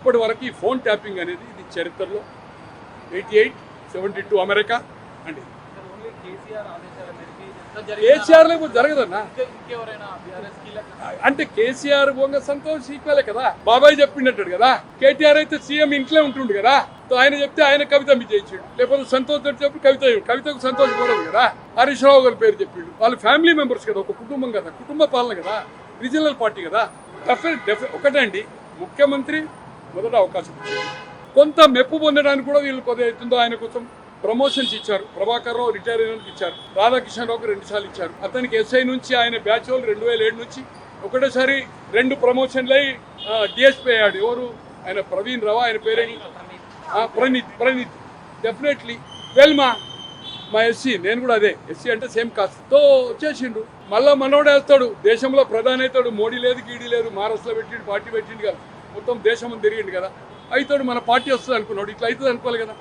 ఇప్పటి వరకు ఈ ఫోన్ ట్యాపింగ్ అనేది ఇది చరిత్రలో 88, 72 అమెరికా అండి. కేసీఆర్ లేకపోతే జరగదన్నా. అంటే కేసీఆర్ బొంగ సంతోష్ ఈక్వలే కదా. బాబాయ్ చెప్పిండట్టాడు కదా. కేటీఆర్ అయితే సీఎం ఇంట్లో ఉంటుండు కదా. ఆయన చెప్తే ఆయన కవిత మీద చేయించాడు. లేకపోతే సంతోష్ చెప్పి కవితకు సంతోష్ పోలేదు కదా. హరీష్ రావు గారి పేరు చెప్పిండు. వాళ్ళు ఫ్యామిలీ మెంబర్స్ కదా, ఒక కుటుంబం కదా, కుటుంబ పాలన కదా, రీజనల్ పార్టీ కదా. ఒకటే అండి, ముఖ్యమంత్రి మొదట అవకాశం ఇచ్చారు. కొంత మెప్పు పొందడానికి కూడా వీళ్ళు కొద్దిగా అవుతుందో ఆయన కోసం ప్రమోషన్స్ ఇచ్చారు. ప్రభాకర్ రావు రిటైర్ అయినందుకు ఇచ్చారు. రాధాకిషన్ రావుకి 2 సార్లు ఇచ్చారు. అతనికి ఎస్ఐ నుంచి ఆయన బ్యాచ్ వాళ్ళు 2007 నుంచి ఒకటేసారి 2 ప్రమోషన్లు అయి డిఎస్పీ అయ్యాడు. ఎవరు ఆయన? ప్రవీణ్ రావు, ఆయన పేరే ప్రణీత్. డెఫినెట్లీ మా ఎస్సీ, నేను కూడా అదే ఎస్సీ అంటే సేమ్ కాస్ట్ తో వచ్చేసిండు. మళ్ళా మనోడే వస్తాడు, దేశంలో ప్రధాని అవుతాడు. మోడీ లేదు, గీడీ లేదు, మహారాష్ట్రలో పెట్టిండు, పార్టీ పెట్టిండు కదా, మొత్తం దేశం తిరిగిండు కదా. అవుతాడు, మన పార్టీ వస్తుంది అనుకున్నాడు. ఇట్లా అవుతుంది అనుకోవాలి కదా.